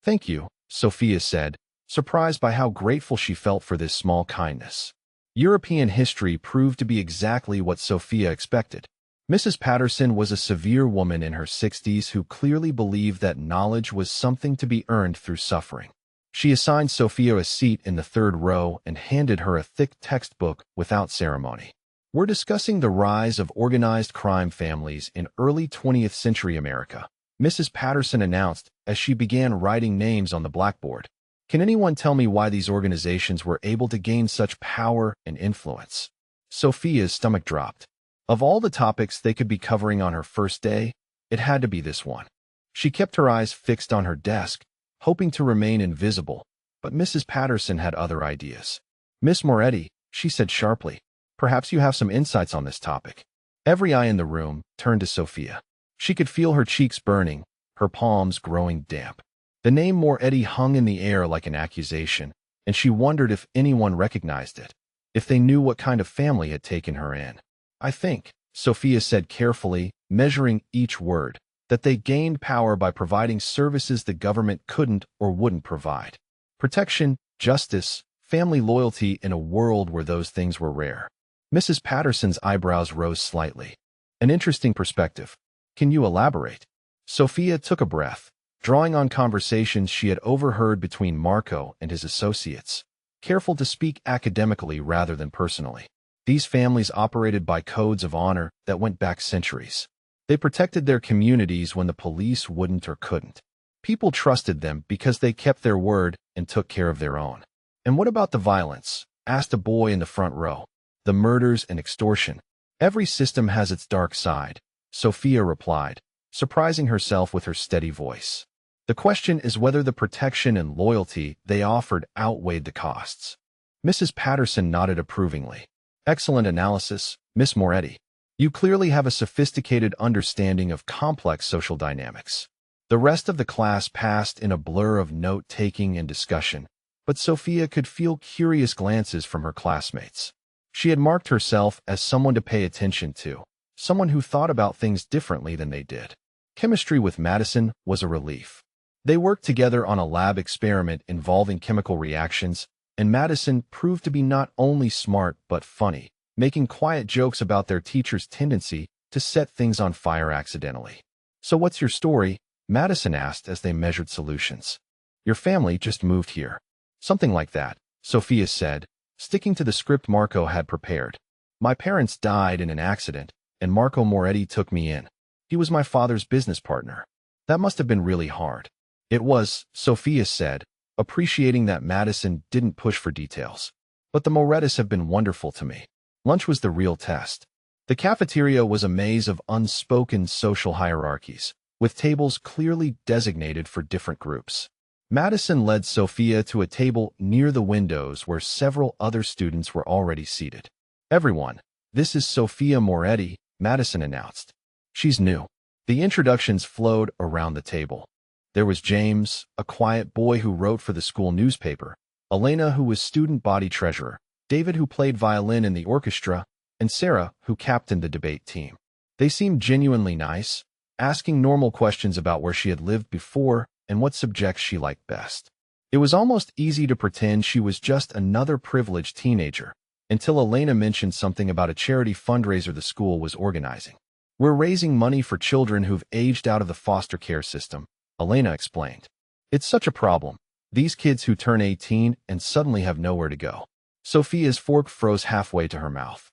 Thank you, Sophia said, surprised by how grateful she felt for this small kindness. European history proved to be exactly what Sophia expected. Mrs. Patterson was a severe woman in her 60s who clearly believed that knowledge was something to be earned through suffering. She assigned Sophia a seat in the third row and handed her a thick textbook without ceremony. We're discussing the rise of organized crime families in early 20th century America, Mrs. Patterson announced as she began writing names on the blackboard. Can anyone tell me why these organizations were able to gain such power and influence? Sophia's stomach dropped. Of all the topics they could be covering on her first day, it had to be this one. She kept her eyes fixed on her desk, hoping to remain invisible, but Mrs. Patterson had other ideas. Miss Moretti, she said sharply, perhaps you have some insights on this topic. Every eye in the room turned to Sophia. She could feel her cheeks burning, her palms growing damp. The name Moretti hung in the air like an accusation, and she wondered if anyone recognized it, if they knew what kind of family had taken her in. I think, Sophia said carefully, measuring each word, that they gained power by providing services the government couldn't or wouldn't provide. Protection, justice, family loyalty in a world where those things were rare. Mrs. Patterson's eyebrows rose slightly. An interesting perspective. Can you elaborate? Sophia took a breath, drawing on conversations she had overheard between Marco and his associates, careful to speak academically rather than personally. These families operated by codes of honor that went back centuries. They protected their communities when the police wouldn't or couldn't. People trusted them because they kept their word and took care of their own. And what about the violence? Asked a boy in the front row. The murders and extortion. Every system has its dark side, Sophia replied, surprising herself with her steady voice. The question is whether the protection and loyalty they offered outweighed the costs. Mrs. Patterson nodded approvingly. Excellent analysis, Miss Moretti. You clearly have a sophisticated understanding of complex social dynamics. The rest of the class passed in a blur of note-taking and discussion, but Sophia could feel curious glances from her classmates. She had marked herself as someone to pay attention to, someone who thought about things differently than they did. Chemistry with Madison was a relief. They worked together on a lab experiment involving chemical reactions, and Madison proved to be not only smart but funny, making quiet jokes about their teacher's tendency to set things on fire accidentally. So what's your story? Madison asked as they measured solutions. Your family just moved here. Something like that, Sophia said, sticking to the script Marco had prepared. My parents died in an accident, and Marco Moretti took me in. He was my father's business partner. That must have been really hard. It was, Sophia said, appreciating that Madison didn't push for details. But the Morettis have been wonderful to me. Lunch was the real test. The cafeteria was a maze of unspoken social hierarchies, with tables clearly designated for different groups. Madison led Sophia to a table near the windows where several other students were already seated. Everyone, this is Sophia Moretti, Madison announced. She's new. The introductions flowed around the table. There was James, a quiet boy who wrote for the school newspaper, Elena, who was student body treasurer, David, who played violin in the orchestra, and Sarah, who captained the debate team. They seemed genuinely nice, asking normal questions about where she had lived before and what subjects she liked best. It was almost easy to pretend she was just another privileged teenager, until Elena mentioned something about a charity fundraiser the school was organizing. We're raising money for children who've aged out of the foster care system, Elena explained. It's such a problem. These kids who turn 18 and suddenly have nowhere to go. Sophia's fork froze halfway to her mouth.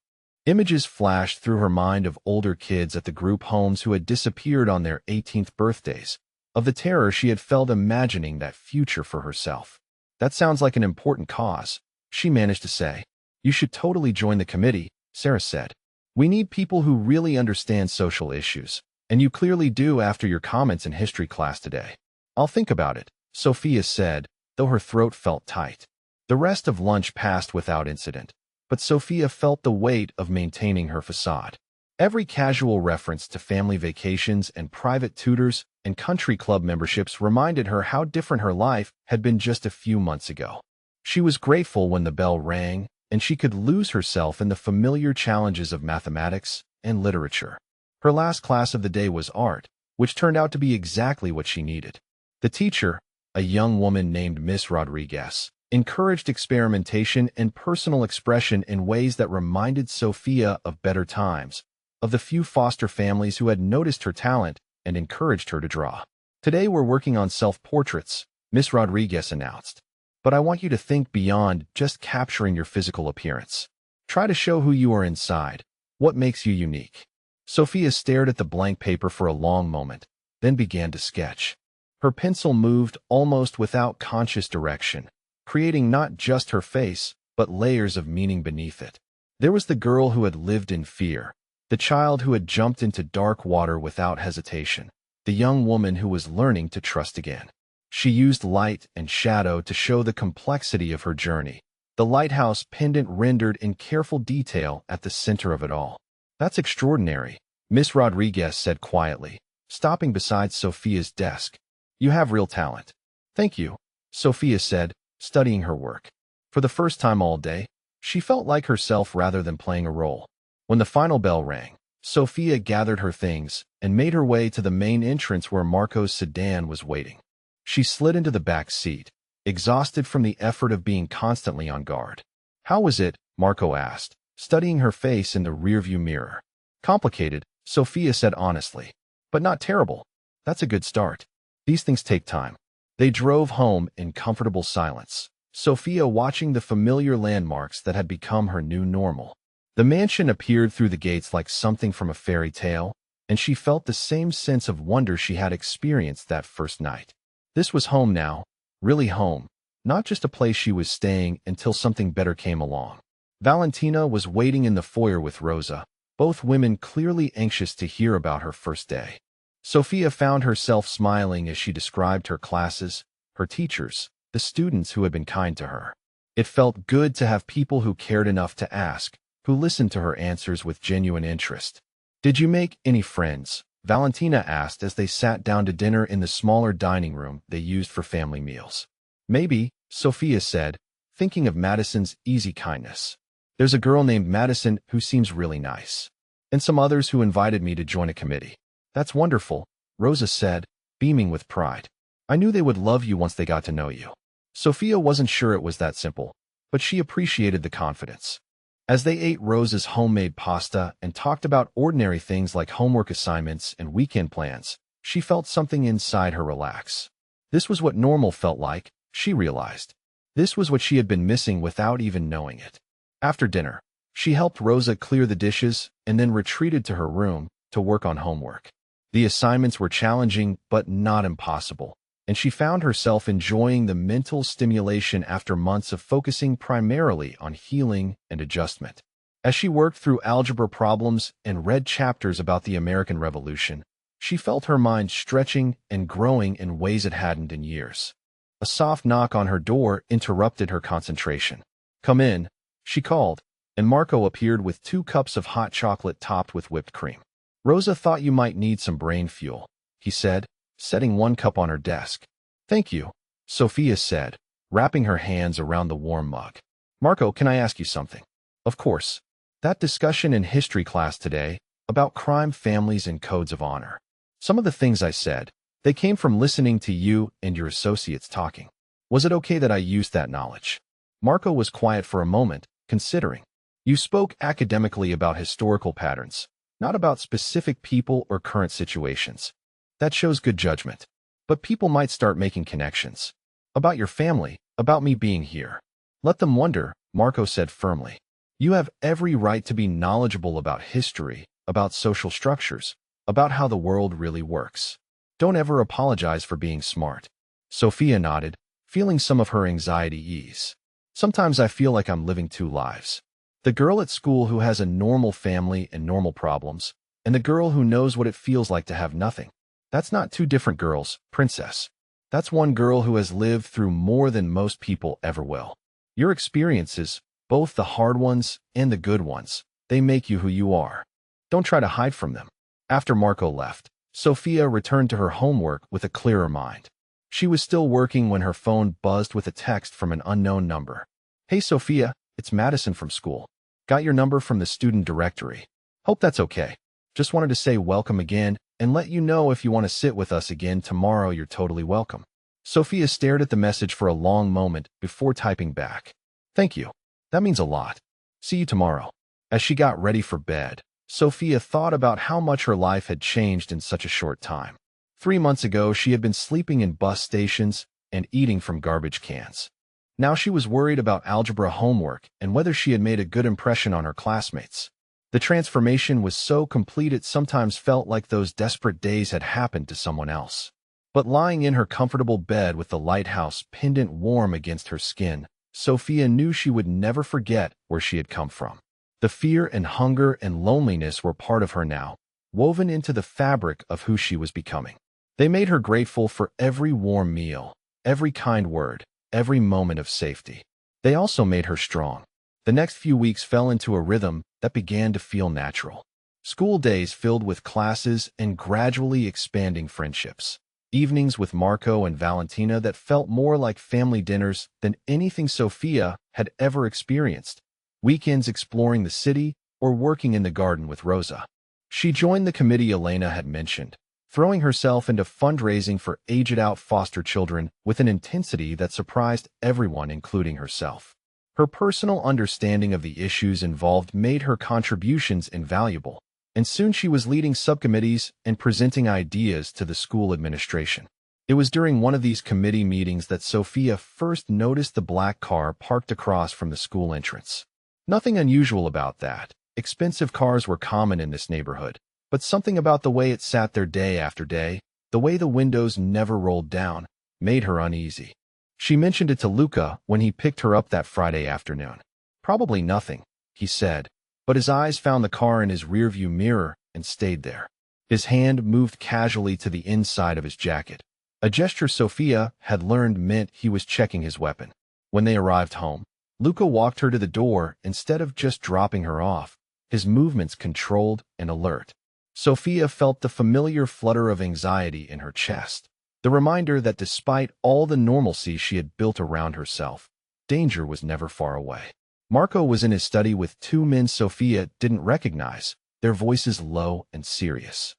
Images flashed through her mind of older kids at the group homes who had disappeared on their 18th birthdays, of the terror she had felt imagining that future for herself. That sounds like an important cause, she managed to say. You should totally join the committee, Sarah said. We need people who really understand social issues, and you clearly do after your comments in history class today. I'll think about it, Sophia said, though her throat felt tight. The rest of lunch passed without incident, but Sophia felt the weight of maintaining her facade. Every casual reference to family vacations and private tutors and country club memberships reminded her how different her life had been just a few months ago. She was grateful when the bell rang, and she could lose herself in the familiar challenges of mathematics and literature. Her last class of the day was art, which turned out to be exactly what she needed. The teacher, a young woman named Miss Rodriguez, encouraged experimentation and personal expression in ways that reminded Sophia of better times, of the few foster families who had noticed her talent and encouraged her to draw. Today we're working on self-portraits, Miss Rodriguez announced. But I want you to think beyond just capturing your physical appearance. Try to show who you are inside, what makes you unique. Sophia stared at the blank paper for a long moment, then began to sketch. Her pencil moved almost without conscious direction, creating not just her face, but layers of meaning beneath it. There was the girl who had lived in fear, the child who had jumped into dark water without hesitation, the young woman who was learning to trust again. She used light and shadow to show the complexity of her journey, the lighthouse pendant rendered in careful detail at the center of it all. That's extraordinary, Miss Rodriguez said quietly, stopping beside Sophia's desk. You have real talent. Thank you, Sophia said, studying her work. For the first time all day, she felt like herself rather than playing a role. When the final bell rang, Sophia gathered her things and made her way to the main entrance where Marco's sedan was waiting. She slid into the back seat, exhausted from the effort of being constantly on guard. How was it? Marco asked, studying her face in the rearview mirror. Complicated, Sophia said honestly. But not terrible. That's a good start. These things take time. They drove home in comfortable silence, Sophia watching the familiar landmarks that had become her new normal. The mansion appeared through the gates like something from a fairy tale, and she felt the same sense of wonder she had experienced that first night. This was home now, really home, not just a place she was staying until something better came along. Valentina was waiting in the foyer with Rosa, both women clearly anxious to hear about her first day. Sophia found herself smiling as she described her classes, her teachers, the students who had been kind to her. It felt good to have people who cared enough to ask, who listened to her answers with genuine interest. Did you make any friends? Valentina asked as they sat down to dinner in the smaller dining room they used for family meals. Maybe, Sophia said, thinking of Madison's easy kindness. There's a girl named Madison who seems really nice. And some others who invited me to join a committee. That's wonderful, Rosa said, beaming with pride. I knew they would love you once they got to know you. Sophia wasn't sure it was that simple, but she appreciated the confidence. As they ate Rosa's homemade pasta and talked about ordinary things like homework assignments and weekend plans, she felt something inside her relax. This was what normal felt like, she realized. This was what she had been missing without even knowing it. After dinner, she helped Rosa clear the dishes and then retreated to her room to work on homework. The assignments were challenging but not impossible, and she found herself enjoying the mental stimulation after months of focusing primarily on healing and adjustment. As she worked through algebra problems and read chapters about the American Revolution, she felt her mind stretching and growing in ways it hadn't in years. A soft knock on her door interrupted her concentration. Come in, she called, and Marco appeared with 2 cups of hot chocolate topped with whipped cream. Rosa thought you might need some brain fuel, he said, setting 1 cup on her desk. Thank you, Sophia said, wrapping her hands around the warm mug. Marco, can I ask you something? Of course. That discussion in history class today, about crime families and codes of honor. Some of the things I said, they came from listening to you and your associates talking. Was it okay that I used that knowledge? Marco was quiet for a moment, considering. You spoke academically about historical patterns, not about specific people or current situations. That shows good judgment. But people might start making connections. About your family, about me being here. Let them wonder, Marco said firmly. You have every right to be knowledgeable about history, about social structures, about how the world really works. Don't ever apologize for being smart. Sophia nodded, feeling some of her anxiety ease. Sometimes I feel like I'm living 2 lives. The girl at school who has a normal family and normal problems, and the girl who knows what it feels like to have nothing. That's not two different girls, princess. That's one girl who has lived through more than most people ever will. Your experiences, both the hard ones and the good ones, they make you who you are. Don't try to hide from them. After Marco left, Sophia returned to her homework with a clearer mind. She was still working when her phone buzzed with a text from an unknown number. Hey Sophia, it's Madison from school. Got your number from the student directory. Hope that's okay. Just wanted to say welcome again and let you know if you want to sit with us again tomorrow, you're totally welcome. Sophia stared at the message for a long moment before typing back. Thank you. That means a lot. See you tomorrow. As she got ready for bed, Sophia thought about how much her life had changed in such a short time. 3 months ago, she had been sleeping in bus stations and eating from garbage cans. Now she was worried about algebra homework and whether she had made a good impression on her classmates. The transformation was so complete it sometimes felt like those desperate days had happened to someone else. But lying in her comfortable bed with the lighthouse pendant warm against her skin, Sophia knew she would never forget where she had come from. The fear and hunger and loneliness were part of her now, woven into the fabric of who she was becoming. They made her grateful for every warm meal, every kind word, every moment of safety. They also made her strong. The next few weeks fell into a rhythm that began to feel natural. School days filled with classes and gradually expanding friendships. Evenings with Marco and Valentina that felt more like family dinners than anything Sophia had ever experienced. Weekends exploring the city or working in the garden with Rosa. She joined the committee Elena had mentioned, throwing herself into fundraising for aged-out foster children with an intensity that surprised everyone, including herself. Her personal understanding of the issues involved made her contributions invaluable, and soon she was leading subcommittees and presenting ideas to the school administration. It was during one of these committee meetings that Sophia first noticed the black car parked across from the school entrance. Nothing unusual about that. Expensive cars were common in this neighborhood, but something about the way it sat there day after day, the way the windows never rolled down, made her uneasy. She mentioned it to Luca when he picked her up that Friday afternoon. Probably nothing, he said, but his eyes found the car in his rearview mirror and stayed there. His hand moved casually to the inside of his jacket, a gesture Sophia had learned meant he was checking his weapon. When they arrived home, Luca walked her to the door instead of just dropping her off, his movements controlled and alert. Sophia felt the familiar flutter of anxiety in her chest, the reminder that despite all the normalcy she had built around herself, danger was never far away. Marco was in his study with 2 men Sophia didn't recognize, their voices low and serious.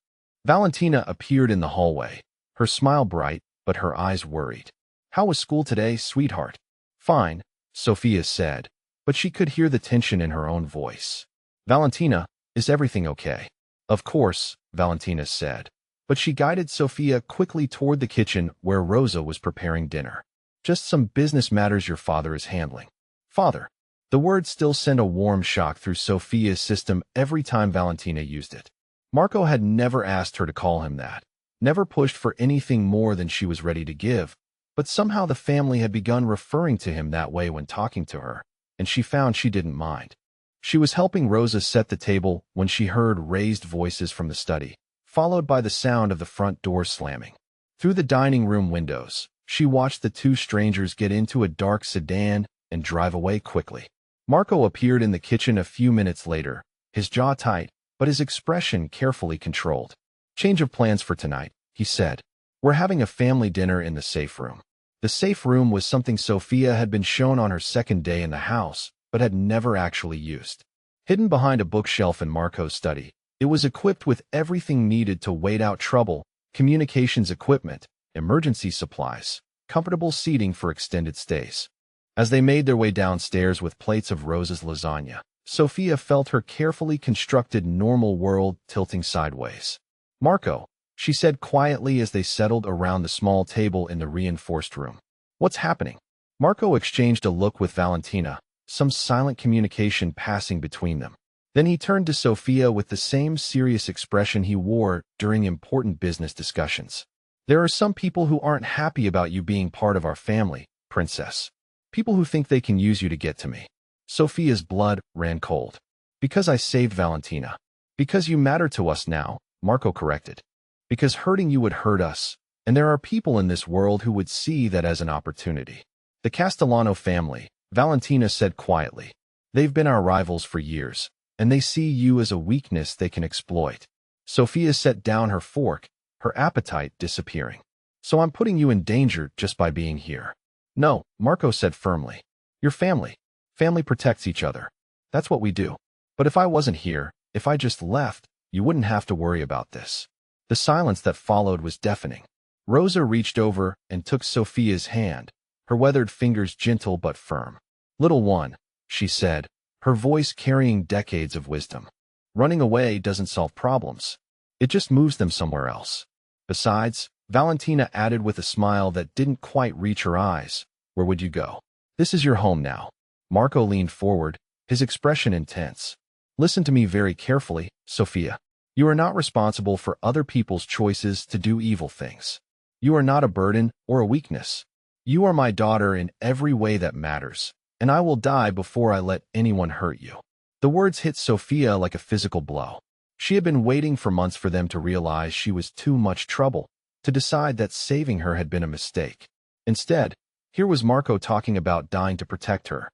Valentina appeared in the hallway, her smile bright, but her eyes worried. How was school today, sweetheart? Fine, Sophia said, but she could hear the tension in her own voice. Valentina, is everything okay? Of course, Valentina said, but she guided Sophia quickly toward the kitchen where Rosa was preparing dinner. Just some business matters your father is handling. Father. The word still sent a warm shock through Sophia's system every time Valentina used it. Marco had never asked her to call him that, never pushed for anything more than she was ready to give, but somehow the family had begun referring to him that way when talking to her, and she found she didn't mind. She was helping Rosa set the table when she heard raised voices from the study, followed by the sound of the front door slamming. Through the dining room windows, she watched the 2 strangers get into a dark sedan and drive away quickly. Marco appeared in the kitchen a few minutes later, his jaw tight, but his expression carefully controlled. Change of plans for tonight, he said. We're having a family dinner in the safe room. The safe room was something Sophia had been shown on her second day in the house, but had never actually used. Hidden behind a bookshelf in Marco's study, it was equipped with everything needed to wait out trouble, communications equipment, emergency supplies, comfortable seating for extended stays. As they made their way downstairs with plates of Rosa's lasagna, Sophia felt her carefully constructed normal world tilting sideways. Marco, she said quietly as they settled around the small table in the reinforced room. What's happening? Marco exchanged a look with Valentina, some silent communication passing between them. Then he turned to Sophia with the same serious expression he wore during important business discussions. There are some people who aren't happy about you being part of our family, princess. People who think they can use you to get to me. Sophia's blood ran cold. Because I saved Valentina. Because you matter to us now, Marco corrected. Because hurting you would hurt us, and there are people in this world who would see that as an opportunity. The Castellano family, Valentina said quietly. They've been our rivals for years, and they see you as a weakness they can exploit. Sophia set down her fork, her appetite disappearing. So I'm putting you in danger just by being here. No, Marco said firmly. Your family. Family protects each other. That's what we do. But if I wasn't here, if I just left, you wouldn't have to worry about this. The silence that followed was deafening. Rosa reached over and took Sophia's hand, her weathered fingers gentle but firm. Little one, she said, her voice carrying decades of wisdom. Running away doesn't solve problems. It just moves them somewhere else. Besides, Valentina added with a smile that didn't quite reach her eyes, where would you go? This is your home now. Marco leaned forward, his expression intense. Listen to me very carefully, Sophia. You are not responsible for other people's choices to do evil things. You are not a burden or a weakness. You are my daughter in every way that matters, and I will die before I let anyone hurt you. The words hit Sophia like a physical blow. She had been waiting for months for them to realize she was too much trouble, to decide that saving her had been a mistake. Instead, here was Marco talking about dying to protect her.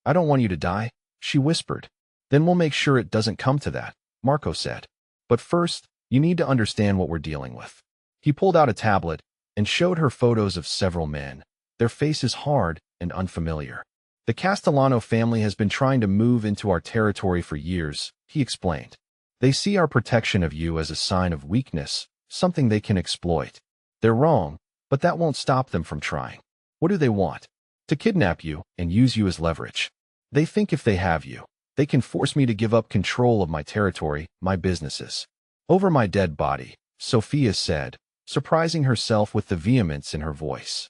I don't want you to die, she whispered. Then we'll make sure it doesn't come to that, Marco said. But first, you need to understand what we're dealing with. He pulled out a tablet and showed her photos of several men, their faces hard and unfamiliar. The Castellano family has been trying to move into our territory for years, he explained. They see our protection of you as a sign of weakness, something they can exploit. They're wrong, but that won't stop them from trying. What do they want? To kidnap you and use you as leverage. They think if they have you, they can force me to give up control of my territory, my businesses. Over my dead body, Sophia said, surprising herself with the vehemence in her voice.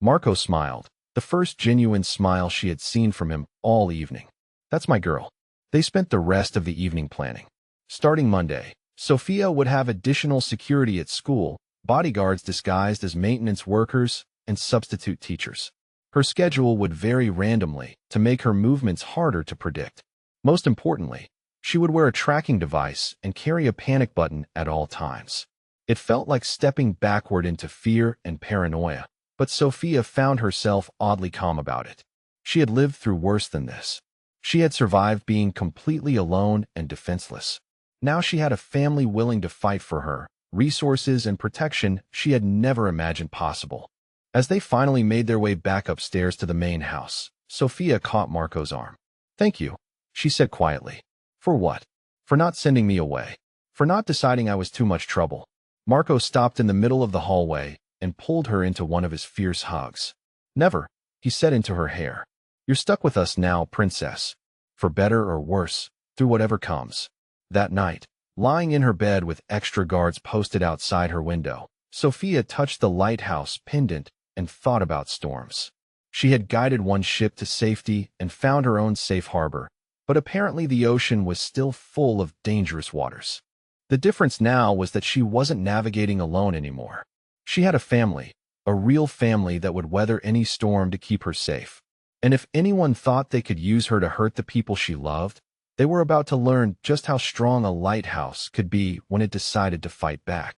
Marco smiled, the first genuine smile she had seen from him all evening. That's my girl. They spent the rest of the evening planning. Starting Monday, Sophia would have additional security at school, bodyguards disguised as maintenance workers, and substitute teachers. Her schedule would vary randomly to make her movements harder to predict. Most importantly, she would wear a tracking device and carry a panic button at all times. It felt like stepping backward into fear and paranoia, but Sophia found herself oddly calm about it. She had lived through worse than this. She had survived being completely alone and defenseless. Now she had a family willing to fight for her, resources and protection she had never imagined possible. As they finally made their way back upstairs to the main house, Sophia caught Marco's arm. Thank you, she said quietly. For what? For not sending me away. For not deciding I was too much trouble. Marco stopped in the middle of the hallway and pulled her into one of his fierce hugs. Never, he said into her hair. You're stuck with us now, princess. For better or worse, through whatever comes. That night, lying in her bed with extra guards posted outside her window, Sophia touched the lighthouse pendant and thought about storms. She had guided one ship to safety and found her own safe harbor, but apparently the ocean was still full of dangerous waters. The difference now was that she wasn't navigating alone anymore. She had a family, a real family that would weather any storm to keep her safe. And if anyone thought they could use her to hurt the people she loved, they were about to learn just how strong a lighthouse could be when it decided to fight back.